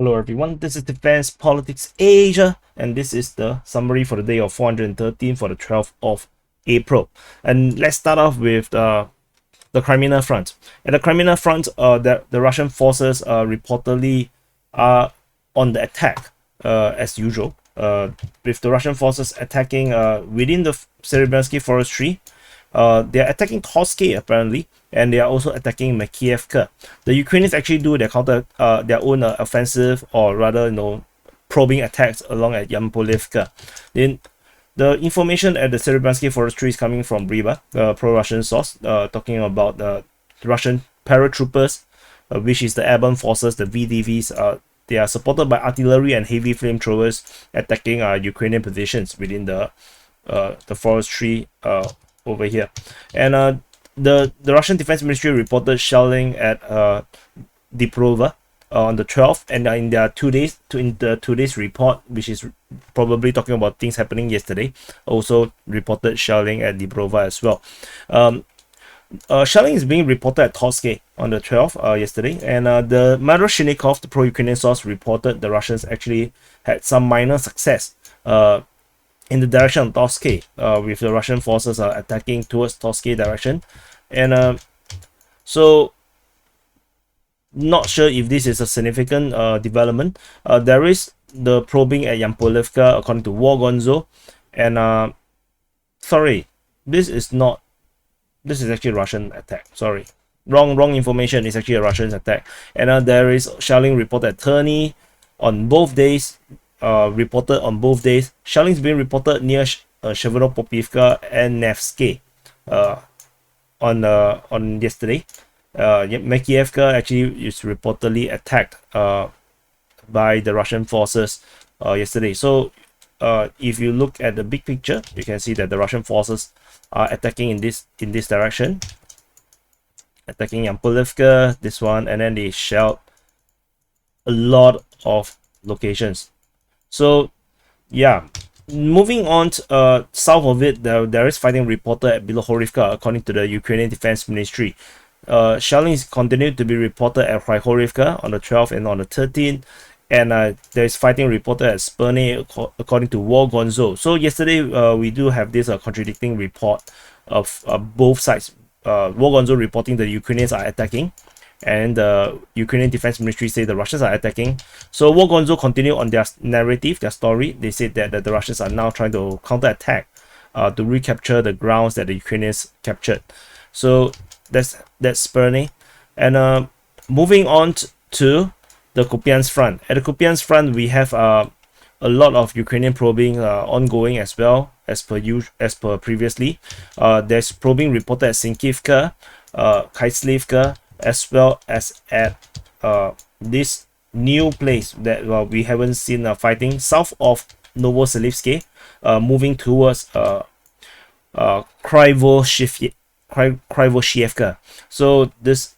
Hello everyone, this is Defense Politics Asia, and this is the summary for the day of 413 for the 12th of April. And let's start off with the Crimea front. At the Crimea front, the Russian forces reportedly are on the attack as usual, with the Russian forces attacking within the Serebryansky forestry. They are attacking Torsky apparently, and they are also attacking Makiivka. The Ukrainians actually do their their own offensive, or rather, probing attacks along at Yampolivka. Then the information at the Serebryansky forestry is coming from Riba, pro-Russian source, talking about the Russian paratroopers, which is the airborne forces, the VDVs. They are supported by artillery and heavy flamethrowers attacking Ukrainian positions within the forestry over here. And the Russian Defense Ministry reported shelling at Dibrova on the 12th, and in their 2 days report, which is probably talking about things happening yesterday, also reported shelling at Dibrova as well. Shelling is being reported at Torsky on the 12th yesterday, and the Maroshinikov, the pro-Ukrainian source, reported the Russians actually had some minor success in the direction of Torsky, with the Russian forces attacking towards Torsky direction. And so not sure if this is a significant development. There is the probing at Yampolivka according to War Gonzo, and sorry, this is actually Russian attack. Sorry, wrong information. It's actually a Russian attack. And there is shelling reported at Terny on both days. Reported on both days. Shelling is being reported near Shevardopopivka and Nevsky on yesterday. Makiivka actually is reportedly attacked by the Russian forces yesterday. So if you look at the big picture, you can see that the Russian forces are attacking in this direction, attacking Yampolivka, this one, and then they shelled a lot of locations. So yeah, moving on to, south of it, there is fighting reported at Bilohorivka according to the Ukrainian Defense Ministry. Shelling is continued to be reported at Kryhorivka on the 12th and on the 13th, and there is fighting reported at Spurny according to War Gonzo. So yesterday we do have this contradicting report of both sides. War Gonzo reporting the Ukrainians are attacking, and the Ukrainian Defense Ministry say the Russians are attacking. So War Gonzo continue on their narrative, their story. They said that the Russians are now trying to counterattack to recapture the grounds that the Ukrainians captured. So that's Spurny. And moving on to the Kupiansk front. At the Kupiansk front, we have a lot of Ukrainian probing ongoing as well as per previously. There's probing reported at Sinkivka, Kaislivka, as well as at this new place that we haven't seen fighting south of Novoselivsky, moving towards Kryvoshievka. So this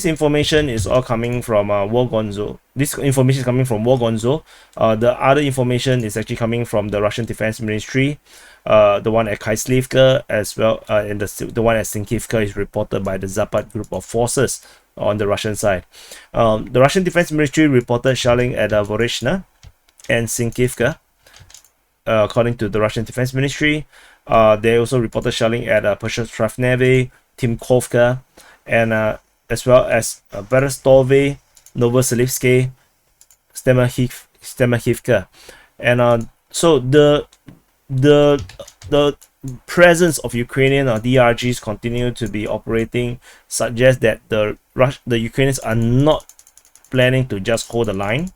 information is all coming from War Gonzo. This information is coming from War Gonzo. The other information is actually coming from the Russian Defense Ministry. The one at Kaislivka as well, and the one at Sinkivka is reported by the Zapad group of forces on the Russian side. The Russian Defense Ministry reported shelling at Voreshna and Sinkivka, according to the Russian Defense Ministry. They also reported shelling at Pershotravneve, Timkovka, and as well as Berestove, Novoselivsky, Stemachivka. And so the presence of Ukrainian DRGs continue to be operating suggests that the Ukrainians are not planning to just hold the line.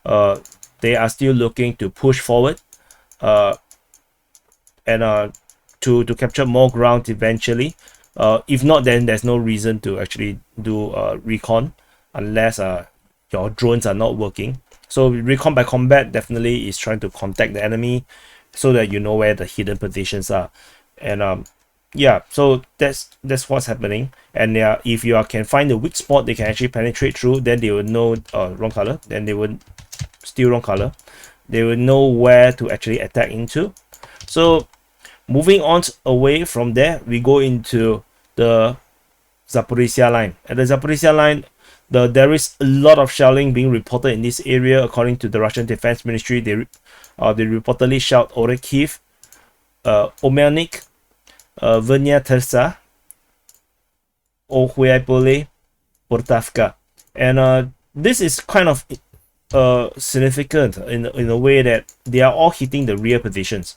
They are still looking to push forward and to capture more ground eventually. If not, then there's no reason to actually do recon unless your drones are not working. So recon by combat definitely is trying to contact the enemy so that you know where the hidden positions are. And yeah, so that's what's happening. And if you can find the weak spot, they can actually penetrate through. Then they will know wrong color. Then they would still wrong color. They will know where to actually attack into. So moving on away from there, we go into the Zaporizhia line. At the Zaporizhia line, There is a lot of shelling being reported in this area, according to the Russian Defense Ministry. They reportedly shelled Orekhiv, Omelnik, Vernia Tersa, Ohuaipole, Portavka. And this is kind of significant in a way that they are all hitting the rear positions.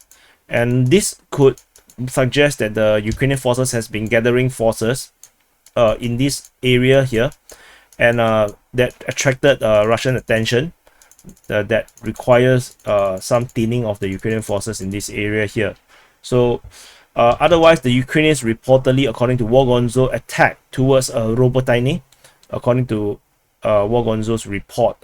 And this could suggest that the Ukrainian forces has been gathering forces in this area here, and that attracted Russian attention that requires some thinning of the Ukrainian forces in this area here. So otherwise, the Ukrainians reportedly, according to War Gonzo, attacked towards Robotyne, according to War Gonzo's report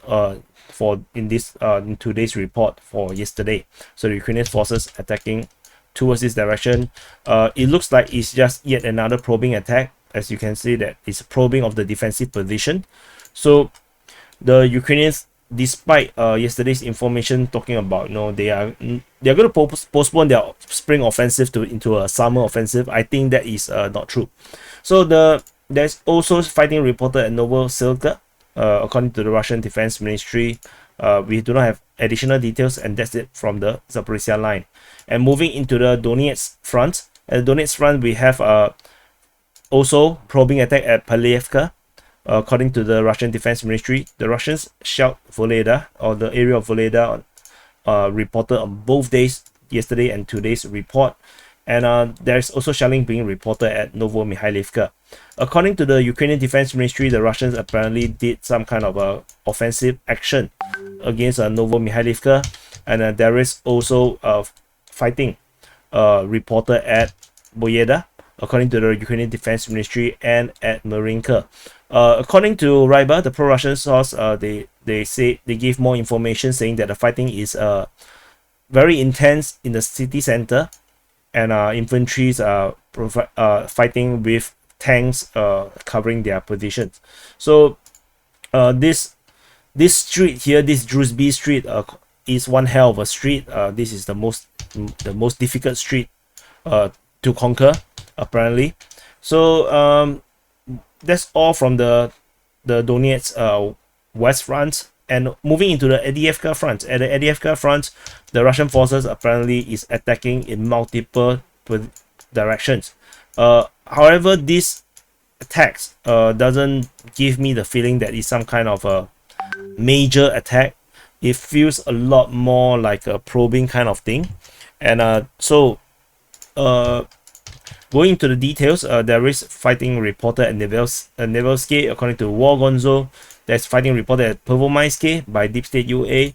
in today's report for yesterday. So the Ukrainian forces attacking towards this direction. It looks like it's just yet another probing attack. As you can see, that it's probing of the defensive position. So the Ukrainians, despite yesterday's information talking about they are going to postpone their spring offensive into a summer offensive, I think that is not true. So there's also fighting reported at Novosibirsk, according to the Russian Defense Ministry. We do not have additional details, and that's it from the Zaporizhia line. And moving into the Donetsk front, at the Donetsk front we have also probing attack at Pavlivka. According to the Russian Defense Ministry, the Russians shelled Voleda, or the area of Voleda, reported on both days, yesterday and today's report. And there's also shelling being reported at Novomikhailivka. According to the Ukrainian Defense Ministry, the Russians apparently did some kind of offensive action against Novomikhailivka, and there is also fighting reported at Boyeda, according to the Ukrainian Defense Ministry, and at Marinka. According to Ryba, the pro-Russian source, they say they gave more information, saying that the fighting is very intense in the city center, and infantries are fighting with tanks covering their positions. So this street here, this Druzhby Street, is one hell of a street. This is the most difficult street to conquer, apparently. So that's all from the Donetsk west front. And moving into the Avdiivka front. At the Avdiivka front, the Russian forces apparently is attacking in multiple directions. However, this attacks doesn't give me the feeling that it's some kind of a major attack. It feels a lot more like a probing kind of thing. And going into the details, there is fighting reported at Nevelsky, according to War Gonzo. There's fighting reported at Pervomaisky by Deep State UA.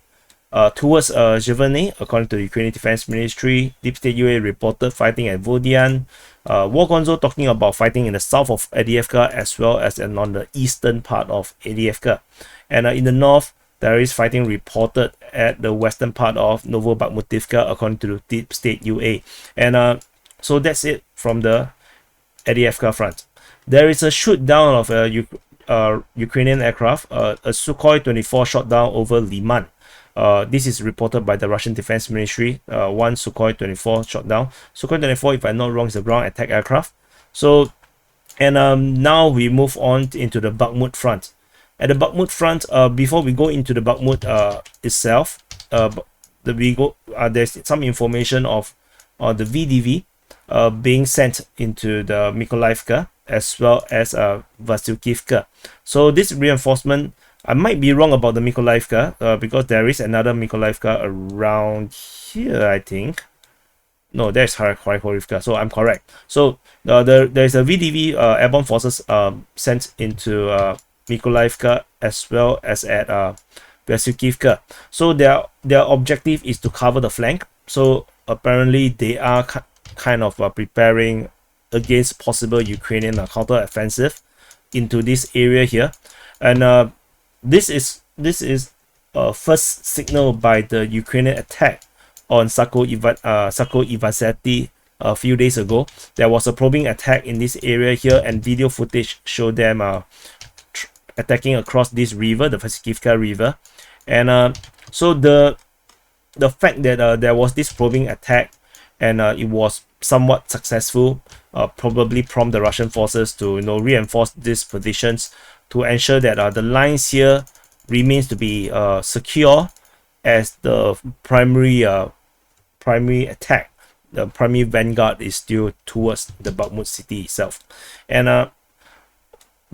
Towards Zheveny, according to the Ukrainian Defense Ministry, Deep State UA reported fighting at Vodian. War Gonzo talking about fighting in the south of Avdiivka as well as on the eastern part of Avdiivka. And in the north, there is fighting reported at the western part of Novobakhmutivka, according to the Deep State UA. And so that's it from the Avdiivka front. There is a shoot down of a Ukrainian aircraft, a Sukhoi 24 shot down over Liman. This is reported by the Russian Defense Ministry. One Sukhoi 24 shot down. Sukhoi 24, if I'm not wrong, is a ground attack aircraft. So, and now we move on into the Bakhmut front. At the Bakhmut front, before we go into the Bakhmut itself, there's some information of the VDV being sent into the Mykolaiivka as well as Vasilkivka. So this reinforcement, I might be wrong about the Mykolaiivka because there is another Mykolaiivka around here, I think. No, there's Kharkivka, so I'm correct. So there's a VDV airborne forces sent into Mykolaiivka as well as at Vasilkivka. So their objective is to cover the flank. So apparently they are kind of preparing against possible Ukrainian counter-offensive into this area here. And this is first signal by the Ukrainian attack on Sako-Ivasyati a few days ago. There was a probing attack in this area here, and video footage showed them attacking across this river, the Vasilkivka river. And so the fact that there was this probing attack and it was somewhat successful, probably prompt the Russian forces to reinforce these positions to ensure that the lines here remains to be secure, as the primary attack, the primary vanguard is still towards the Bakhmut city itself. And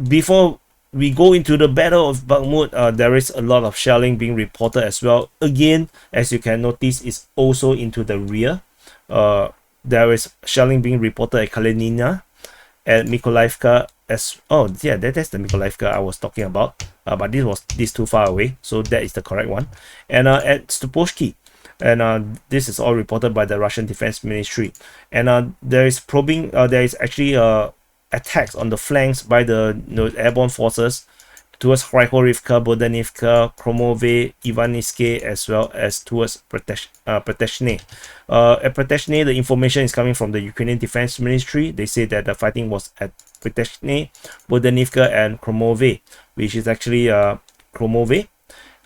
before we go into the battle of Bakhmut, there is a lot of shelling being reported as well. Again, as you can notice, it's also into the rear. There is shelling being reported at Kalinina, at Mykolaiivka as that's the Mykolaiivka I was talking about. But this too far away, so that is the correct one. And at Stupovsky, and this is all reported by the Russian Defense Ministry. And there is probing. There is actually attacks on the flanks by the airborne forces towards Krychorivka, Bodanivka, Kromove, Ivaniske, as well as towards Proteshne. At Proteshne, the information is coming from the Ukrainian Defense Ministry. They say that the fighting was at Proteshne, Bodanivka, and Kromove, which is actually Kromove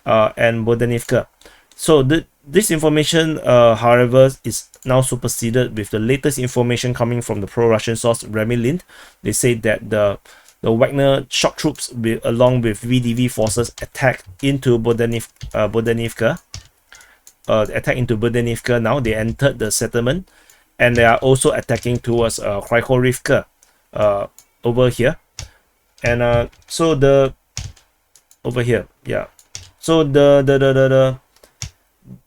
and Bodanivka. So this information, however, is now superseded with the latest information coming from the pro-Russian source Remilind. They say that the Wagner shock troops, along with VDV forces, attacked into Bodanivka. Now they entered the settlement, and they are also attacking towards Krychorivka over here. And so the over here, yeah. So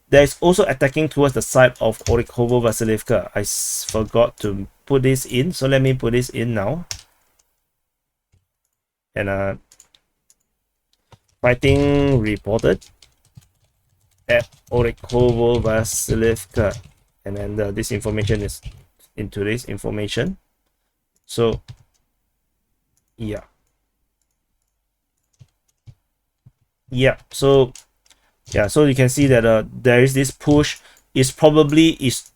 there's also attacking towards the side of Orikhovo-Vasilivka. I forgot to put this in, so let me put this in now. And fighting reported at Orikhovo-Vasilivka, and then this information is in today's information. So yeah, so you can see that there is this push. Is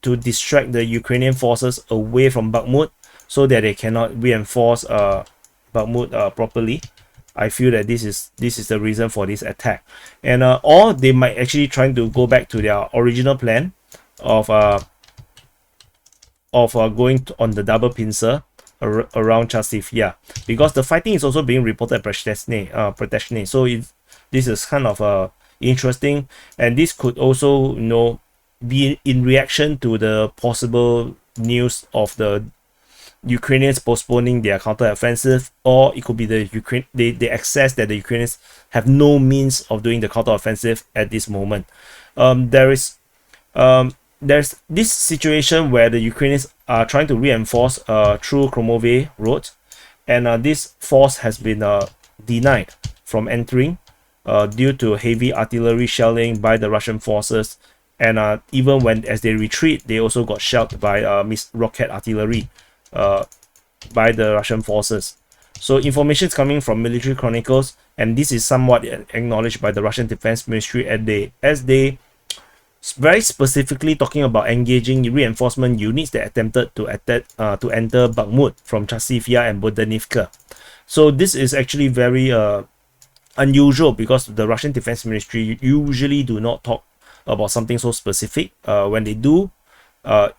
to distract the Ukrainian forces away from Bakhmut, so that they cannot reinforce Bakhmut properly. I feel that this is the reason for this attack. And or they might actually trying to go back to their original plan of going on the double pincer around Chasiv, because the fighting is also being reported at Proteshne. So this is kind of interesting, and this could also be in reaction to the possible news of the Ukrainians postponing their counter-offensive, or it could be they access that the Ukrainians have no means of doing the counter-offensive at this moment. There's this situation where the Ukrainians are trying to reinforce through Kromove road, and this force has been denied from entering due to heavy artillery shelling by the Russian forces, and even as they retreat, they also got shelled by rocket artillery by the Russian forces. So information is coming from Military Chronicles, and this is somewhat acknowledged by the Russian Defense Ministry as they very specifically talking about engaging reinforcement units that attempted to enter Bakhmut from Chasivya and Bodanivka. So this is actually very unusual, because the Russian Defense Ministry usually do not talk about something so specific. When they do,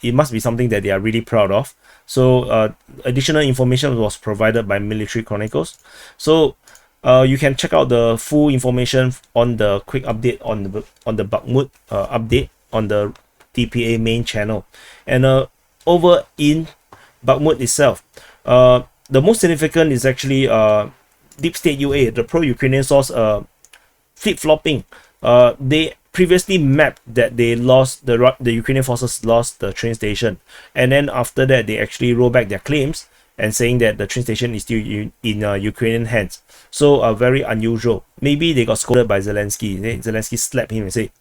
it must be something that they are really proud of. So additional information was provided by Military Chronicles. So you can check out the full information on the quick update on the Bakhmut update on the TPA main channel. And over in Bakhmut itself, the most significant is actually Deep State UA, the pro-Ukrainian source, flip-flopping. They previously mapped that they lost the Ukrainian forces lost the train station, and then after that they actually roll back their claims and saying that the train station is still in Ukrainian hands. So very unusual. Maybe they got scolded by Zelensky. Zelensky slapped him and said,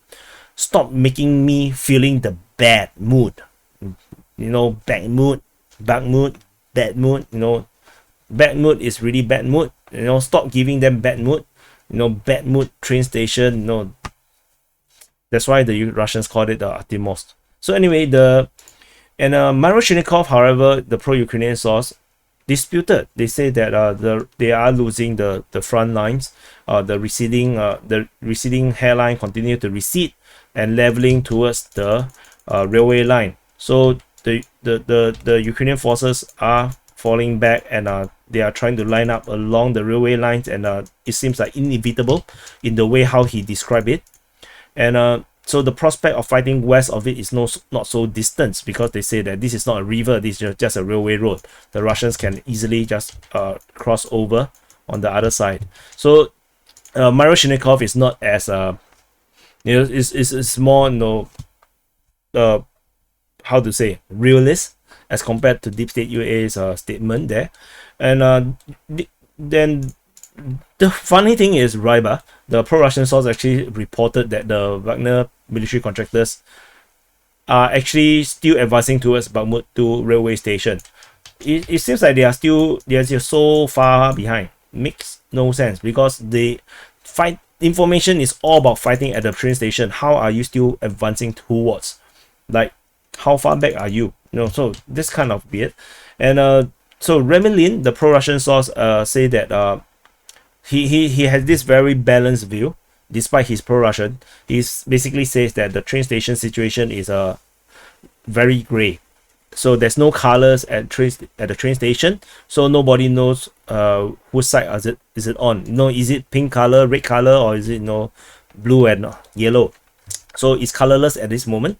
"Stop making me feeling the bad mood. Bad mood, bad mood. Bad mood is really bad mood. Stop giving them bad mood. Bad mood train station. That's why the Russians called it the Artemost." So anyway, Miroshnikov, however, the pro-Ukrainian source, disputed. They say that they are losing the front lines. The receding hairline continue to recede and leveling towards the railway line. So the Ukrainian forces are falling back and are they are trying to line up along the railway lines, and it seems like inevitable in the way how he described it. And so the prospect of fighting west of it is not so distant, because they say that this is not a river, this is just a railway road. The Russians can easily just cross over on the other side. So Miroshnikov is not as it's more how to say, realist as compared to Deep State UA's statement there. And then the funny thing is, Rybar, the pro-Russian source, actually reported that the Wagner military contractors are actually still advancing towards Bakhmut 2 railway station. It seems like they're just so far behind. Makes no sense, because the fight information is all about fighting at the train station. How are you still advancing towards? Like, how far back are you? So this kind of weird. And so Remilin, the pro-Russian source, say that he has this very balanced view. Despite his pro-Russian, he basically says that the train station situation is very gray. So there's no colors at the train station, so nobody knows whose side is it on. Is it pink color, red color, or is it blue and yellow? So it's colorless at this moment.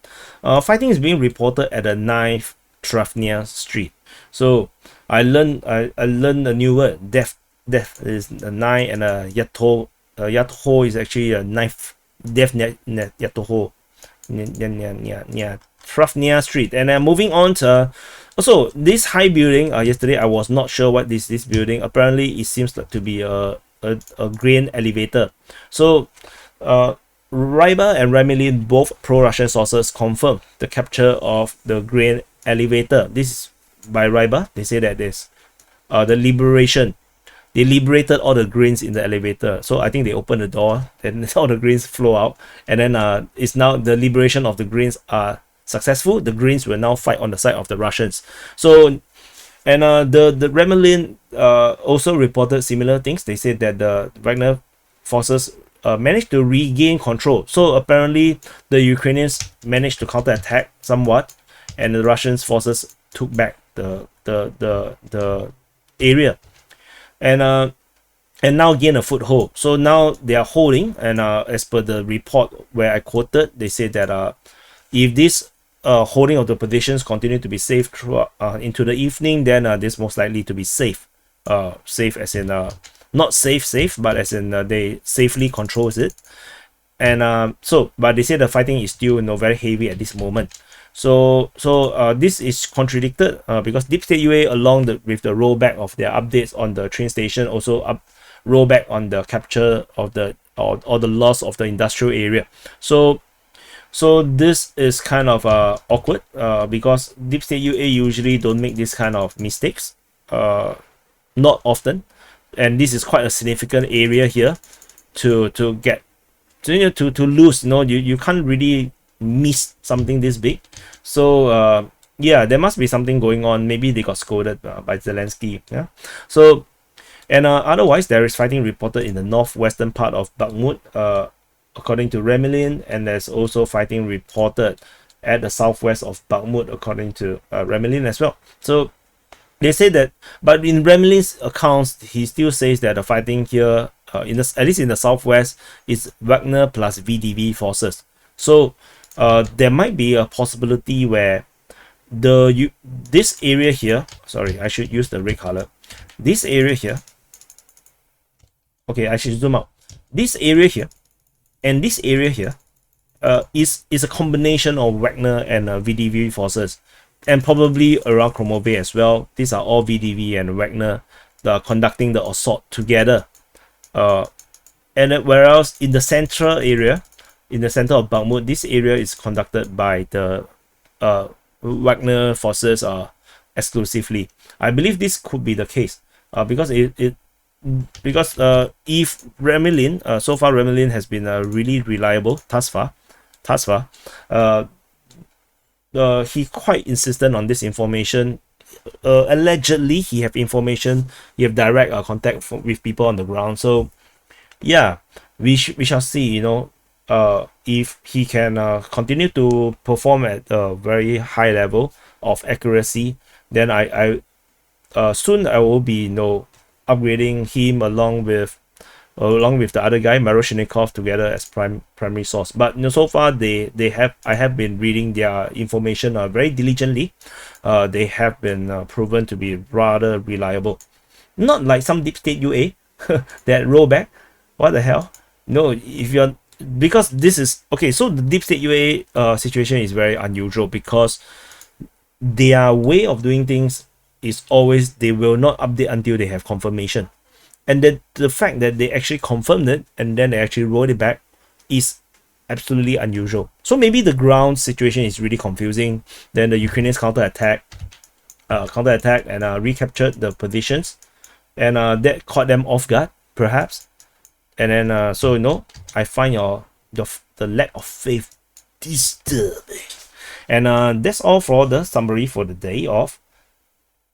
Fighting is being reported at the 9th Travnia Street. So I learned a new word. Death is a 9, and a Yato. Yato is actually a 9th. Death Yato. Travnia Street. And then moving on to also this high building. Yesterday I was not sure what this building. Apparently it seems like to be a grain elevator. So Rybar and Remilin, both pro-Russian sources, confirm the capture of the grain elevator. This is by Rybar. They say that there's the liberation. They liberated all the grains in the elevator. So I think they opened the door, and all the grains flow out. And then it's now the liberation of the grains are successful. The grains will now fight on the side of the Russians. So, and the Remilin also reported similar things. They said that the Wagner forces managed to regain control. So apparently the Ukrainians managed to counterattack somewhat, and the Russian forces took back the area, and now gain a foothold. So now they are holding, and as per the report where I quoted, they said that if this holding of the positions continue to be safe throughout into the evening, then this most likely to be safe. Safe as in not safe, but as in they safely controls it. And but they say the fighting is still very heavy at this moment. So this is contradicted because Deep State UA, along with the rollback of their updates on the train station, also rollback on the capture of the or the loss of the industrial area. So this is kind of awkward because Deep State UA usually don't make this kind of mistakes, not often, and this is quite a significant area here to get to lose. You can't really miss something this big. So yeah, there must be something going on. Maybe they got scolded by Zelensky. Yeah. So and otherwise there is fighting reported in the northwestern part of Bakhmut, according to Remilin, and there's also fighting reported at the southwest of Bakhmut, according to Remilin as well. So they say that, but in Remilin's accounts, he still says that the fighting here, at least in the southwest, is Wagner plus VDV forces. So there might be a possibility where this area here, sorry, I should use the red color. This area here, okay, I should zoom out. This area here and this area here is a combination of Wagner and VDV forces, and probably around Kromove as well. These are all VDV and Wagner that are conducting the assault together. And whereas in the central area, in the center of Bakhmut, this area is conducted by the Wagner forces exclusively. I believe this could be the case because if Remilin, so far Remilin has been really reliable thus far. He quite insistent on this information. Allegedly, he have information. He have direct contact with people on the ground. So yeah, we shall see. If he can continue to perform at a very high level of accuracy, then I soon I will be upgrading him along with the other guy, Maroshinikov, together as primary source. But so far I have been reading their information very diligently. They have been proven to be rather reliable. Not like some deep state UA that roll back. What the hell? No, if you're because this is okay. So the deep state UA situation is very unusual because their way of doing things is always they will not update until they have confirmation. And then the fact that they actually confirmed it and then they actually rolled it back is absolutely unusual. So maybe the ground situation is really confusing. Then the Ukrainians counterattack and recaptured the positions, and that caught them off guard, perhaps. And then I find the lack of faith disturbing. And that's all for the summary for the day of.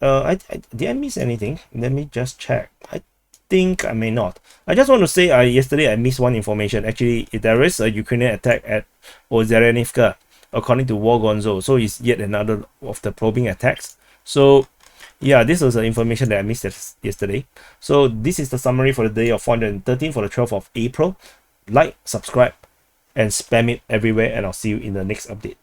Did I miss anything? Let me just check. I think I may not. I just want to say yesterday I missed one information. Actually, there is a Ukrainian attack at Ozherenivka, according to War Gonzo. So it's yet another of the probing attacks. So yeah, this was the information that I missed yesterday. So this is the summary for the day of 413 for the 12th of April. Like, subscribe, and spam it everywhere, and I'll see you in the next update.